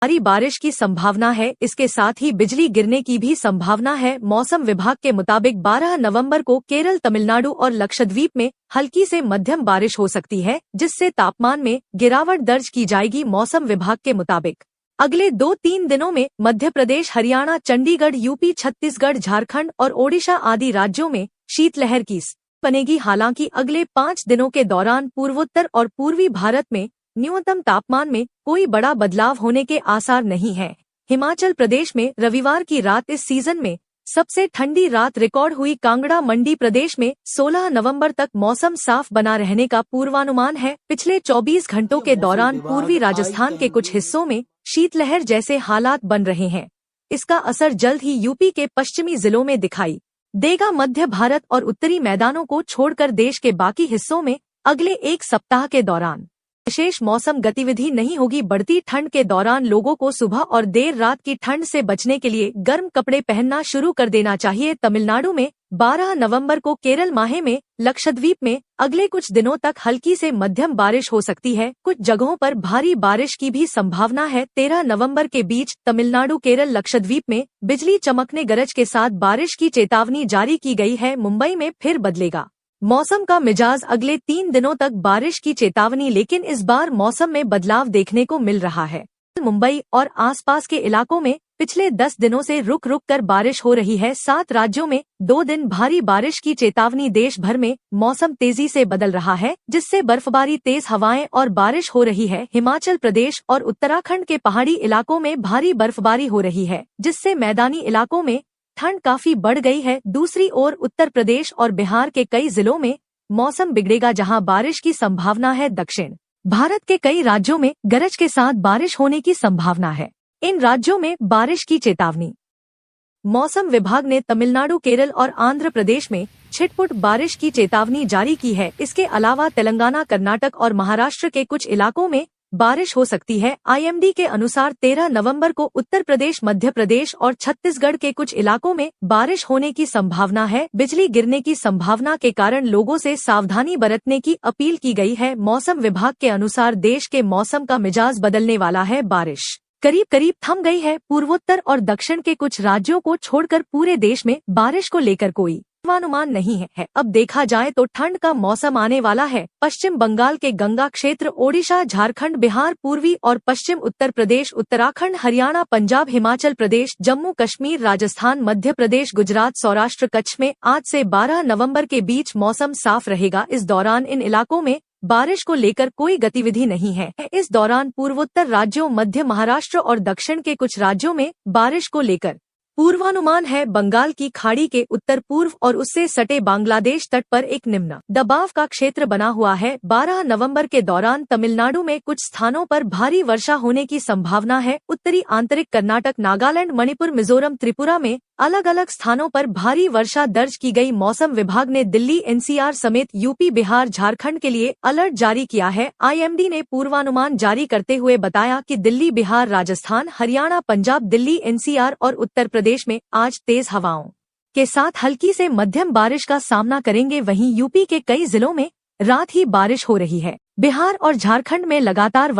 भारी बारिश की संभावना है। इसके साथ ही बिजली गिरने की भी संभावना है। मौसम विभाग के मुताबिक 12 नवंबर को केरल, तमिलनाडु और लक्षद्वीप में हल्की से मध्यम बारिश हो सकती है, जिससे तापमान में गिरावट दर्ज की जाएगी। मौसम विभाग के मुताबिक अगले 2-3 दिनों में मध्य प्रदेश, हरियाणा, चंडीगढ़, यूपी, छत्तीसगढ़, झारखंड और ओडिशा आदि राज्यों में शीतलहर की बनेगी। हालांकि अगले 5 दिनों के दौरान पूर्वोत्तर और पूर्वी भारत में न्यूनतम तापमान में कोई बड़ा बदलाव होने के आसार नहीं हैं। हिमाचल प्रदेश में रविवार की रात इस सीजन में सबसे ठंडी रात रिकॉर्ड हुई। कांगड़ा, मंडी प्रदेश में 16 नवंबर तक मौसम साफ बना रहने का पूर्वानुमान है। पिछले 24 घंटों के दौरान पूर्वी राजस्थान के कुछ हिस्सों में शीतलहर जैसे हालात बन रहे हैं। इसका असर जल्द ही यूपी के पश्चिमी जिलों में दिखाई देगा। मध्य भारत और उत्तरी मैदानों को छोड़कर देश के बाकी हिस्सों में अगले एक सप्ताह के दौरान विशेष मौसम गतिविधि नहीं होगी। बढ़ती ठंड के दौरान लोगों को सुबह और देर रात की ठंड से बचने के लिए गर्म कपड़े पहनना शुरू कर देना चाहिए। तमिलनाडु में 12 नवंबर को, केरल माहे में, लक्षद्वीप में अगले कुछ दिनों तक हल्की से मध्यम बारिश हो सकती है। कुछ जगहों पर भारी बारिश की भी संभावना है। 13 नवंबर के बीच तमिलनाडु, केरल, लक्षद्वीप में बिजली चमकने, गरज के साथ बारिश की चेतावनी जारी की गई है। मुंबई में फिर बदलेगा मौसम का मिजाज। अगले 3 दिनों तक बारिश की चेतावनी, लेकिन इस बार मौसम में बदलाव देखने को मिल रहा है। मुंबई और आसपास के इलाकों में पिछले 10 दिनों से रुक रुक कर बारिश हो रही है। 7 राज्यों में 2 दिन भारी बारिश की चेतावनी। देश भर में मौसम तेजी से बदल रहा है, जिससे बर्फबारी, तेज हवाएं और बारिश हो रही है। हिमाचल प्रदेश और उत्तराखंड के पहाड़ी इलाकों में भारी बर्फबारी हो रही है, जिससे मैदानी इलाकों में ठंड काफी बढ़ गई है। दूसरी ओर उत्तर प्रदेश और बिहार के कई जिलों में मौसम बिगड़ेगा, जहां बारिश की संभावना है। दक्षिण भारत के कई राज्यों में गरज के साथ बारिश होने की संभावना है। इन राज्यों में बारिश की चेतावनी मौसम विभाग ने तमिलनाडु, केरल और आंध्र प्रदेश में छिटपुट बारिश की चेतावनी जारी की है। इसके अलावा तेलंगाना, कर्नाटक और महाराष्ट्र के कुछ इलाकों में बारिश हो सकती है। आईएमडी के अनुसार 13 नवंबर को उत्तर प्रदेश, मध्य प्रदेश और छत्तीसगढ़ के कुछ इलाकों में बारिश होने की संभावना है। बिजली गिरने की संभावना के कारण लोगों से सावधानी बरतने की अपील की गई है। मौसम विभाग के अनुसार देश के मौसम का मिजाज बदलने वाला है। बारिश करीब करीब थम गई है। पूर्वोत्तर और दक्षिण के कुछ राज्यों को छोड़कर पूरे देश में बारिश को लेकर कोई पूर्वानुमान नहीं है। अब देखा जाए तो ठंड का मौसम आने वाला है। पश्चिम बंगाल के गंगा क्षेत्र, ओडिशा, झारखंड, बिहार, पूर्वी और पश्चिम उत्तर प्रदेश, उत्तराखंड, हरियाणा, पंजाब, हिमाचल प्रदेश, जम्मू कश्मीर, राजस्थान, मध्य प्रदेश, गुजरात, सौराष्ट्र, कच्छ में आज से 12 नवंबर के बीच मौसम साफ रहेगा। इस दौरान इन इलाकों में बारिश को लेकर कोई गतिविधि नहीं है। इस दौरान पूर्वोत्तर राज्यों, मध्य महाराष्ट्र और दक्षिण के कुछ राज्यों में बारिश को लेकर पूर्वानुमान है। बंगाल की खाड़ी के उत्तर पूर्व और उससे सटे बांग्लादेश तट पर एक निम्न दबाव का क्षेत्र बना हुआ है। 12 नवंबर के दौरान तमिलनाडु में कुछ स्थानों पर भारी वर्षा होने की संभावना है। उत्तरी आंतरिक कर्नाटक, नागालैंड, मणिपुर, मिजोरम, त्रिपुरा में अलग अलग स्थानों पर भारी वर्षा दर्ज की गई। मौसम विभाग ने दिल्ली, एनसीआर समेत यूपी, बिहार, झारखंड के लिए अलर्ट जारी किया है। आईएमडी ने पूर्वानुमान जारी करते हुए बताया कि दिल्ली, बिहार, राजस्थान, हरियाणा, पंजाब, दिल्ली, एनसीआर और उत्तर प्रदेश में आज तेज हवाओं के साथ हल्की से मध्यम बारिश का सामना करेंगे। वहीं यूपी के कई जिलों में रात ही बारिश हो रही है। बिहार और झारखंड में लगातार